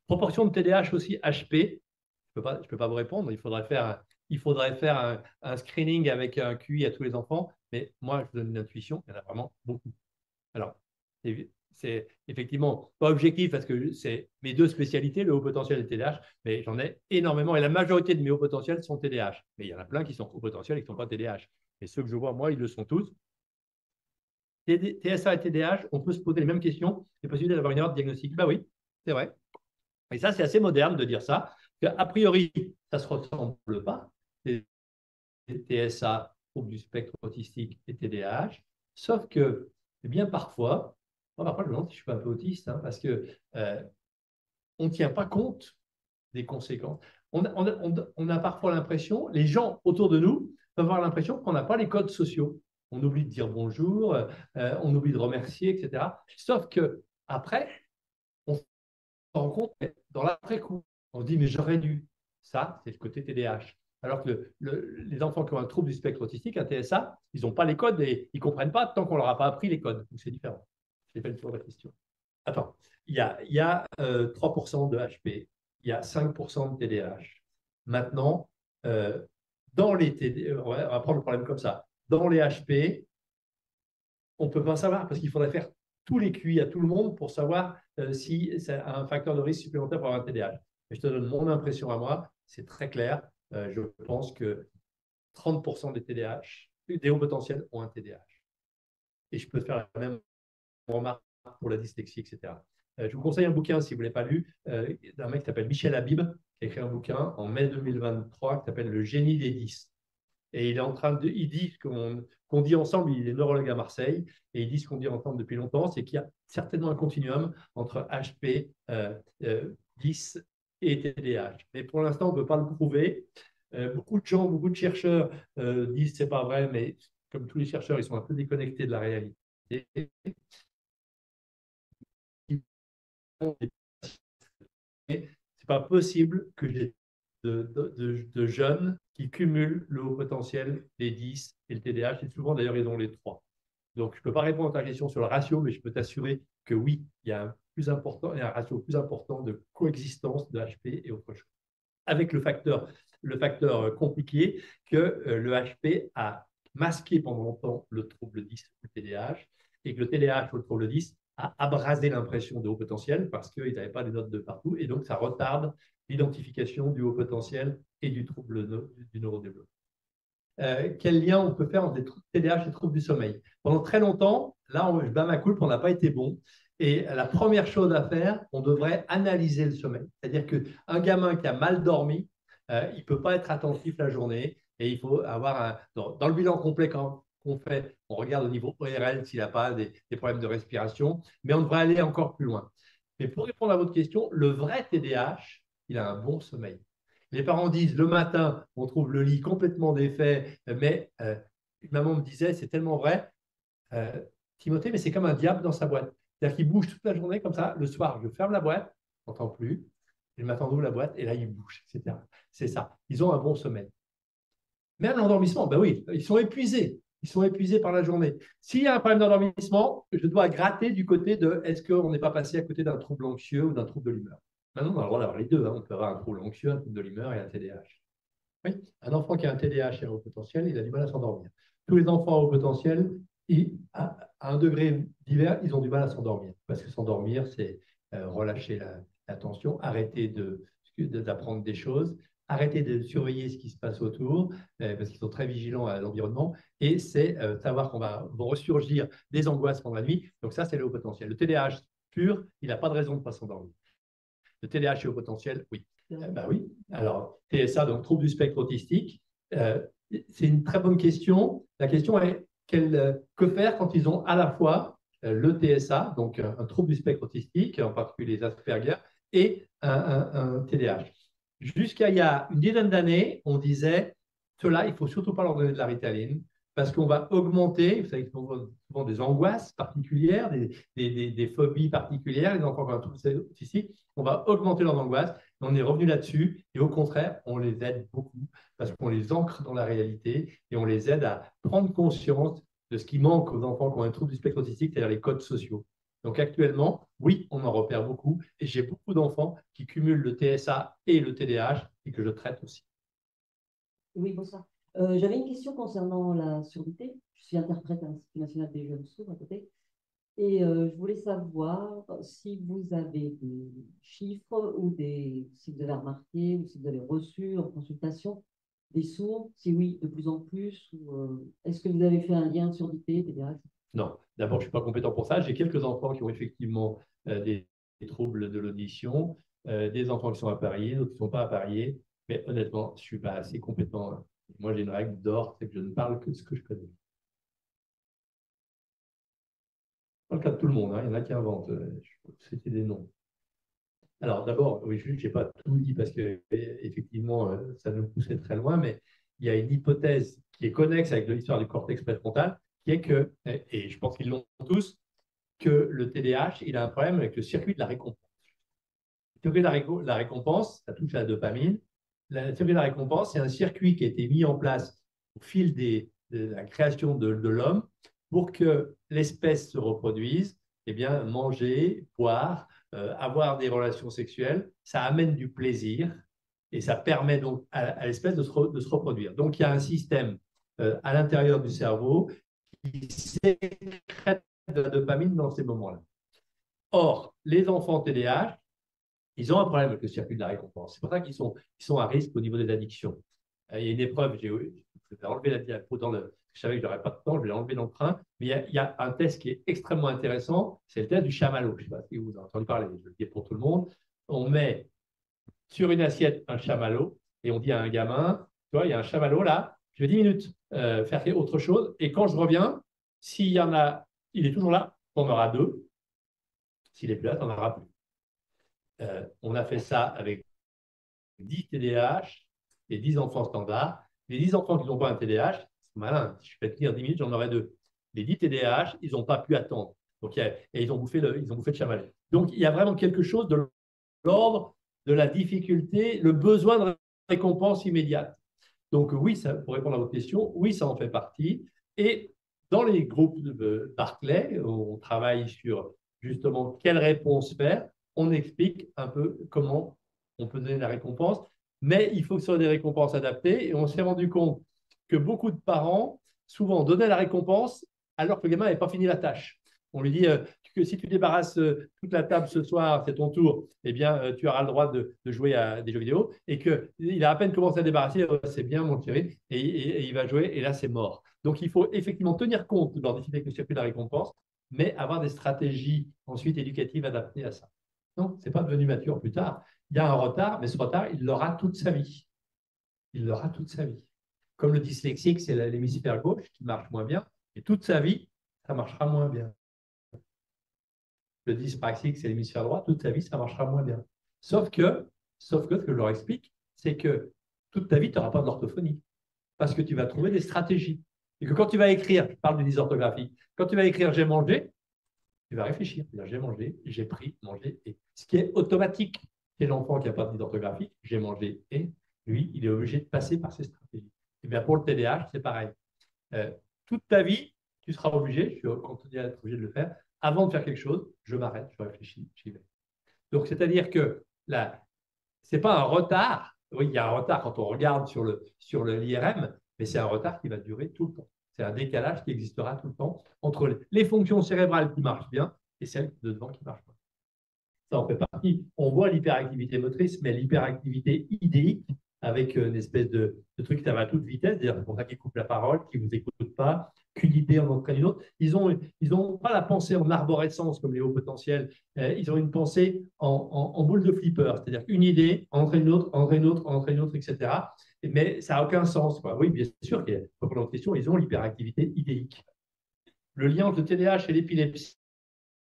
Proportion de TDAH aussi HP. Je peux pas vous répondre. Il faudrait faire un screening avec un QI à tous les enfants. Mais moi, je vous donne une intuition, il y en a vraiment beaucoup. Alors, c'est effectivement pas objectif parce que c'est mes deux spécialités, le haut potentiel et le TDAH, mais j'en ai énormément et la majorité de mes hauts potentiels sont TDAH. Mais il y en a plein qui sont hauts potentiels et qui ne sont pas TDAH. Et ceux que je vois, moi, ils le sont tous. TSA et TDAH, on peut se poser les mêmes questions. C'est possible d'avoir une erreur de diagnostic. Bah oui, c'est vrai. Et ça, c'est assez moderne de dire ça. A priori, ça ne se ressemble pas. TSA, trouble du spectre autistique et TDAH. Sauf que, eh bien, parfois, je me demande si je suis pas un peu autiste, hein, parce que on ne tient pas compte des conséquences. On a parfois l'impression, les gens autour de nous peuvent avoir l'impression qu'on n'a pas les codes sociaux. On oublie de dire bonjour, on oublie de remercier, etc. Sauf que après, on se rend compte dans l'après-coup, on se dit mais j'aurais dû. Ça, c'est le côté TDAH. Alors que les enfants qui ont un trouble du spectre autistique, un TSA, ils n'ont pas les codes et ils ne comprennent pas tant qu'on ne leur a pas appris les codes. Donc c'est différent. J'ai fait le tour de la question. Attends, il y a 3% de HP, il y a 5% de TDAH. Maintenant, dans les on va prendre le problème comme ça. Dans les HP, on ne peut pas savoir parce qu'il faudrait faire tous les QI à tout le monde pour savoir si c'est un facteur de risque supplémentaire pour avoir un TDAH. Mais je te donne mon impression à moi, c'est très clair. Je pense que 30% des TDAH, des hauts potentiels, ont un TDAH. Et je peux faire la même remarque pour la dyslexie, etc. Je vous conseille un bouquin, si vous ne l'avez pas lu, d'un mec qui s'appelle Michel Habib, qui a écrit un bouquin en mai 2023 qui s'appelle Le génie des 10. Et il est en train de, il dit qu'on dit ensemble, il est neurologue à Marseille, et il dit ce qu'on dit ensemble depuis longtemps, c'est qu'il y a certainement un continuum entre HP 10 et TDAH. Mais pour l'instant, on ne peut pas le prouver. Beaucoup de gens, beaucoup de chercheurs disent que ce n'est pas vrai, mais comme tous les chercheurs, ils sont un peu déconnectés de la réalité. C'est pas possible que j'ai de jeunes qui cumulent le haut potentiel, les 10 et le TDAH. Et souvent, d'ailleurs, ils ont les trois. Donc, je ne peux pas répondre à ta question sur le ratio, mais je peux t'assurer que oui, il y a il y a un ratio plus important de coexistence de HP et autre chose. Avec le facteur compliqué que le HP a masqué pendant longtemps le trouble 10 ou le TDAH, et que le TDAH ou le trouble 10 a abrasé l'impression de haut potentiel parce qu'ils n'avaient pas les notes de partout, et donc ça retarde l'identification du haut potentiel et du trouble du neurodéveloppement. Quel lien on peut faire entre les TDAH et troubles du sommeil? Pendant très longtemps, là, je bats ma coupe, on n'a pas été bon. Et la première chose à faire, on devrait analyser le sommeil. C'est-à-dire qu'un gamin qui a mal dormi, il ne peut pas être attentif la journée. Et il faut avoir dans le bilan complet qu'on fait, on regarde au niveau ORL s'il n'a pas des problèmes de respiration. Mais on devrait aller encore plus loin. Mais pour répondre à votre question, le vrai TDAH, il a un bon sommeil. Les parents disent le matin, on trouve le lit complètement défait, mais une maman me disait, c'est tellement vrai, Timothée, mais c'est comme un diable dans sa boîte. C'est-à-dire qu'il bouge toute la journée comme ça. Le soir, je ferme la boîte, on n'entend plus. Et le matin, on ouvre la boîte et là, il bouge, etc. C'est ça. Ils ont un bon sommeil. Même l'endormissement, ben oui, ils sont épuisés. Ils sont épuisés par la journée. S'il y a un problème d'endormissement, je dois gratter du côté de est-ce qu'on n'est pas passé à côté d'un trouble anxieux ou d'un trouble de l'humeur. Maintenant, on a le droit d'avoir les deux. Hein. On peut avoir un trouble anxieux, un trouble de l'humeur et un TDAH. Oui, un enfant qui a un TDAH et un haut potentiel, il a du mal à s'endormir. Tous les enfants à haut potentiel, à un degré divers, ils ont du mal à s'endormir. Parce que s'endormir, c'est relâcher la tension, arrêter d'apprendre des choses, arrêter de surveiller ce qui se passe autour, parce qu'ils sont très vigilants à l'environnement, et c'est savoir qu'on vont ressurgir des angoisses pendant la nuit. Donc ça, c'est le haut potentiel. Le TDAH pur, il n'a pas de raison de ne pas s'endormir. Le TDAH et haut potentiel, oui. Ben oui. Alors, TSA, donc trouble du spectre autistique, c'est une très bonne question. La question est que faire quand ils ont à la fois le TSA, donc un trouble du spectre autistique, en particulier les Asperger, et un TDAH. Jusqu'à il y a une dizaine d'années, on disait, ceux-là, il ne faut surtout pas leur donner de la Ritaline, parce qu'on va augmenter, vous savez, souvent des angoisses particulières, des phobies particulières, les enfants qui ont un trouble autistique, on va augmenter leurs angoisses. On est revenu là-dessus et au contraire, on les aide beaucoup parce qu'on les ancre dans la réalité et on les aide à prendre conscience de ce qui manque aux enfants qui ont un trouble du spectre autistique, c'est-à-dire les codes sociaux. Donc actuellement, oui, on en repère beaucoup et j'ai beaucoup d'enfants qui cumulent le TSA et le TDAH et que je traite aussi. Oui, bonsoir. J'avais une question concernant la surdité. Je suis interprète à l'Institut national des jeunes sourds à côté. Et je voulais savoir si vous avez des chiffres ou si vous avez remarqué ou si vous avez reçu en consultation des sourds, si oui, de plus en plus, ou est-ce que vous avez fait un lien de surdité, TDAH? Non, d'abord, je ne suis pas compétent pour ça. J'ai quelques enfants qui ont effectivement des troubles de l'audition, des enfants qui sont appariés, d'autres qui ne sont pas appariés. Mais honnêtement, je ne suis pas assez compétent. Moi, j'ai une règle d'or, c'est que je ne parle que de ce que je connais. Pas le cas de tout le monde, hein. Il y en a qui inventent. C'était des noms. Alors d'abord, oui, je n'ai pas tout dit parce que effectivement, ça nous poussait très loin, mais il y a une hypothèse qui est connexe avec l'histoire du cortex préfrontal, qui est que, et je pense qu'ils l'ont tous, que le TDAH, il a un problème avec le circuit de la récompense. Le circuit de la récompense, ça touche à la dopamine. Le circuit de la récompense, c'est un circuit qui a été mis en place au fil de la création de l'homme pour que l'espèce se reproduise. Eh bien, manger, boire, avoir des relations sexuelles, ça amène du plaisir et ça permet donc à l'espèce de se reproduire. Donc, il y a un système à l'intérieur du cerveau qui sécrète de la dopamine dans ces moments-là. Or, les enfants TDAH, ils ont un problème avec le circuit de la récompense. C'est pour ça ils sont à risque au niveau des addictions. Il y a une épreuve, je vais enlever la diapo je savais que je n'aurais pas de temps, je vais l'enlever dans le train, mais il y a un test qui est extrêmement intéressant, c'est le test du chamallow. Je ne sais pas si vous avez entendu parler, je le dis pour tout le monde. On met sur une assiette un chamallow et on dit à un gamin, tu vois, il y a un chamallow là, je vais 10 minutes faire autre chose, et quand je reviens, s'il y en a, il est toujours là, on en aura deux. S'il est plus là, tu n'en auras plus. On a fait ça avec 10 TDAH et 10 enfants standards. Les 10 enfants qui n'ont pas un TDAH, c'est malin, si je fais tenir 10 minutes, j'en aurai deux. Les 10 TDAH, ils n'ont pas pu attendre. Donc, et ils ont bouffé le chamallow. Donc, il y a vraiment quelque chose de l'ordre de la difficulté, le besoin de récompense immédiate. Donc, oui, ça, pour répondre à votre question, oui, ça en fait partie. Et dans les groupes de Barclay, où on travaille sur justement quelle réponse faire, on explique un peu comment on peut donner la récompense, mais il faut que ce soit des récompenses adaptées. Et on s'est rendu compte que beaucoup de parents, souvent, donnaient la récompense alors que le gamin n'avait pas fini la tâche. On lui dit que si tu débarrasses toute la table ce soir, c'est ton tour, eh bien, tu auras le droit de jouer à des jeux vidéo. Et qu'il a à peine commencé à débarrasser, c'est bien, mon chéri, et il va jouer, et là, c'est mort. Donc, il faut effectivement tenir compte de leur difficulté avec le circuit de la récompense, mais avoir des stratégies ensuite éducatives adaptées à ça. Non, ce n'est pas devenu mature plus tard. Il y a un retard, mais ce retard, il l'aura toute sa vie. Il l'aura toute sa vie. Comme le dyslexique, c'est l'hémisphère gauche qui marche moins bien, et toute sa vie, ça marchera moins bien. Le dyspraxique, c'est l'hémisphère droit, toute sa vie, ça marchera moins bien. Sauf que ce que je leur explique, c'est que toute ta vie, tu n'auras pas de l'orthophonie, parce que tu vas trouver des stratégies. Et que quand tu vas écrire, je parle de dysorthographie, quand tu vas écrire j'ai mangé, tu vas réfléchir. J'ai mangé, j'ai pris, mangé, et. Ce qui est automatique chez l'enfant qui n'a pas de dysorthographie, j'ai mangé, et lui, il est obligé de passer par ces stratégies. Et bien pour le TDAH, c'est pareil. Euh, Toute ta vie, tu seras obligé, je suis continué à être obligé de le faire, avant de faire quelque chose, je m'arrête, je réfléchis, j'y vais. Donc, c'est-à-dire que là, ce n'est pas un retard. Oui, il y a un retard quand on regarde sur l'IRM, mais c'est un retard qui va durer tout le temps. C'est un décalage qui existera tout le temps entre les fonctions cérébrales qui marchent bien et celles de devant qui marchent pas. Ça en fait partie. On voit l'hyperactivité motrice, mais l'hyperactivité idéique, avec une espèce de truc qui va à toute vitesse, c'est pour ça qu'ils coupent la parole, qu'ils ne vous écoutent pas, qu'une idée en entraîne une autre. Ils ont pas la pensée en arborescence comme les hauts potentiels, ils ont une pensée en boule de flipper, c'est-à-dire qu'une idée entraîne une autre, entraîne une autre, entraîne une autre, etc. Mais ça n'a aucun sens, quoi. Oui, bien sûr, pour notre question, ils ont l'hyperactivité idéique. Le lien entre le TDAH et l'épilepsie,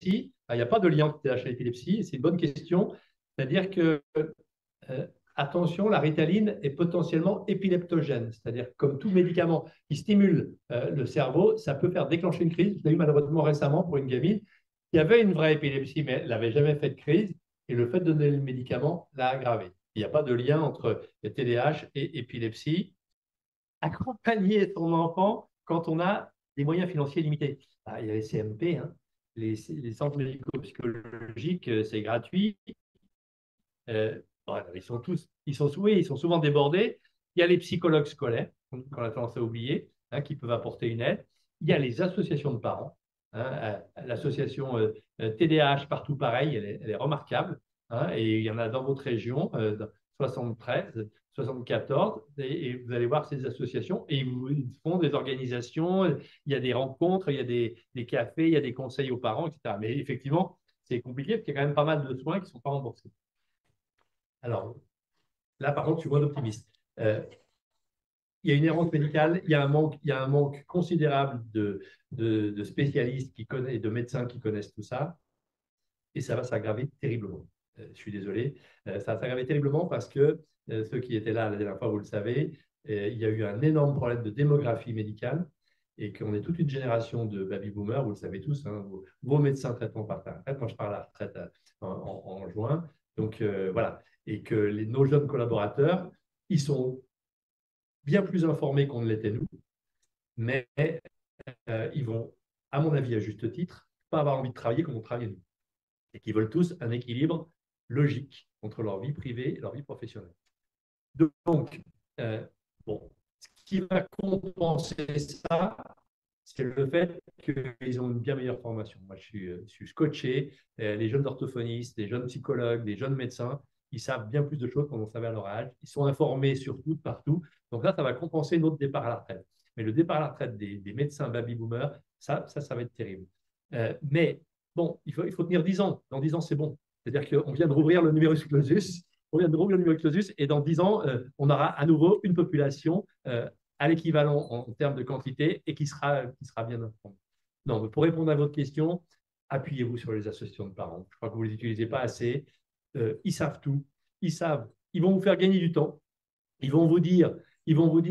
il n'y a pas de lien entre TDAH et l'épilepsie, c'est une bonne question. C'est-à-dire que, attention, la ritaline est potentiellement épileptogène, c'est-à-dire comme tout médicament qui stimule le cerveau, ça peut faire déclencher une crise. Je l'ai eu malheureusement récemment pour une gamine qui avait une vraie épilepsie, mais elle n'avait jamais fait de crise, et le fait de donner le médicament l'a aggravé. Il n'y a pas de lien entre le TDAH et épilepsie. Accompagner son enfant quand on a des moyens financiers limités. Ah, il y a les CMP, hein. les centres médico-psychologiques, c'est gratuit. Voilà, ils sont souvent débordés. Il y a les psychologues scolaires, qu'on a tendance à oublier, hein, qui peuvent apporter une aide. Il y a les associations de parents. Hein, l'association TDAH Partout Pareil, elle est remarquable. Hein, et il y en a dans votre région, 73, 74, et vous allez voir ces associations, et ils font des organisations, il y a des rencontres, il y a des cafés, il y a des conseils aux parents, etc. Mais effectivement, c'est compliqué parce qu'il y a quand même pas mal de soins qui ne sont pas remboursés. Alors, là, par contre, je suis moins optimiste. Il y a une errance médicale, il y a un manque considérable de spécialistes et de médecins qui connaissent tout ça, et ça va s'aggraver terriblement. Je suis désolé. Ça va s'aggraver terriblement parce que ceux qui étaient là la dernière fois, vous le savez, il y a eu un énorme problème de démographie médicale et qu'on est toute une génération de baby-boomers, vous le savez tous, hein, vos médecins traitant par la retraite. Moi, je pars à la retraite en juin. Donc, voilà. Et que nos jeunes collaborateurs, ils sont bien plus informés qu'on ne l'était nous, mais ils vont, à mon avis, à juste titre, pas avoir envie de travailler comme on travaille nous. Et qui veulent tous un équilibre logique entre leur vie privée et leur vie professionnelle. Donc, bon, ce qui va compenser ça, c'est le fait qu'ils ont une bien meilleure formation. Moi, je suis scotché. Les jeunes orthophonistes, les jeunes psychologues, les jeunes médecins, ils savent bien plus de choses qu'on en savait à leur âge. Ils sont informés sur tout, partout. Donc là, ça va compenser notre départ à la retraite. Mais le départ à la retraite des médecins baby-boomers, ça va être terrible. Mais bon, il faut tenir 10 ans. Dans 10 ans, c'est bon. C'est-à-dire qu'on vient de rouvrir le numerus clausus. On vient de rouvrir le numerus clausus et dans 10 ans, on aura à nouveau une population à l'équivalent en termes de quantité et qui sera bien informée. Non, pour répondre à votre question, appuyez-vous sur les associations de parents. Je crois que vous ne les utilisez pas assez. Ils savent tout. Ils vont vous faire gagner du temps. Ils vont vous dire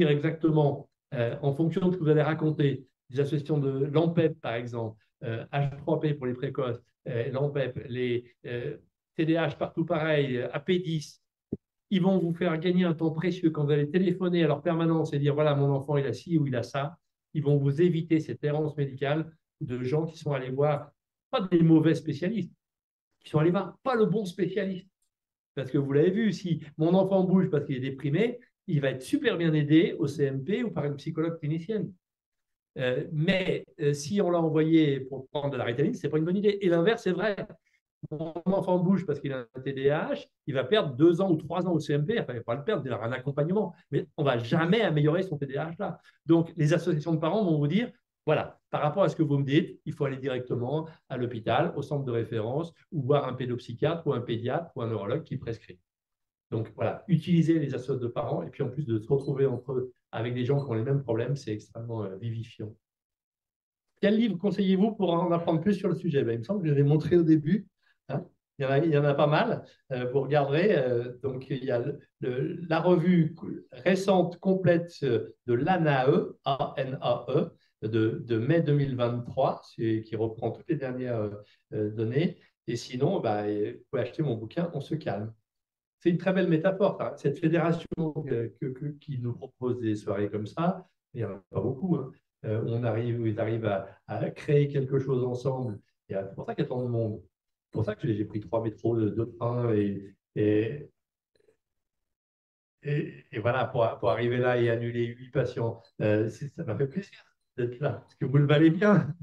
exactement, en fonction de ce que vous allez raconter, les associations de l'AMPEP, par exemple, H3P pour les précoces, l'AMPEP, les TDAH partout pareil, AP10, ils vont vous faire gagner un temps précieux quand vous allez téléphoner à leur permanence et dire voilà, mon enfant, il a ci ou il a ça. Ils vont vous éviter cette errance médicale de gens qui sont allés voir, pas des mauvais spécialistes, qui sont allés voir pas le bon spécialiste. Parce que vous l'avez vu, si mon enfant bouge parce qu'il est déprimé, il va être super bien aidé au CMP ou par une psychologue clinicienne. Mais si on l'a envoyé pour prendre de la Ritaline, ce n'est pas une bonne idée. Et l'inverse est vrai. Mon enfant bouge parce qu'il a un TDAH, il va perdre 2 ans ou 3 ans au CMP, enfin, il ne va pas le perdre, il aura un accompagnement, mais on ne va jamais améliorer son TDAH là. Donc, les associations de parents vont vous dire, voilà, par rapport à ce que vous me dites, il faut aller directement à l'hôpital, au centre de référence, ou voir un pédopsychiatre, ou un pédiatre, ou un neurologue qui prescrit. Donc, voilà, utiliser les associations de parents, et puis en plus de se retrouver entre eux avec des gens qui ont les mêmes problèmes, c'est extrêmement vivifiant. Quel livre conseillez-vous pour en apprendre plus sur le sujet? Il me semble que je l'ai montré au début. Hein, il y en a pas mal. Vous regarderez. Donc, il y a la revue récente complète de l'ANAE, A-N-A-E, de mai 2023, qui reprend toutes les dernières données. Et sinon, bah, vous pouvez acheter mon bouquin On se calme. C'est une très belle métaphore. Hein. Cette fédération qui nous propose des soirées comme ça, il n'y en a pas beaucoup. Hein. Ils arrivent à créer quelque chose ensemble. C'est pour ça qu'il y a tant de monde. C'est pour ça que j'ai pris 3 métros, 2 trains et voilà, pour arriver là et annuler 8 patients. Ça m'a fait plaisir d'être là, parce que vous le valez bien.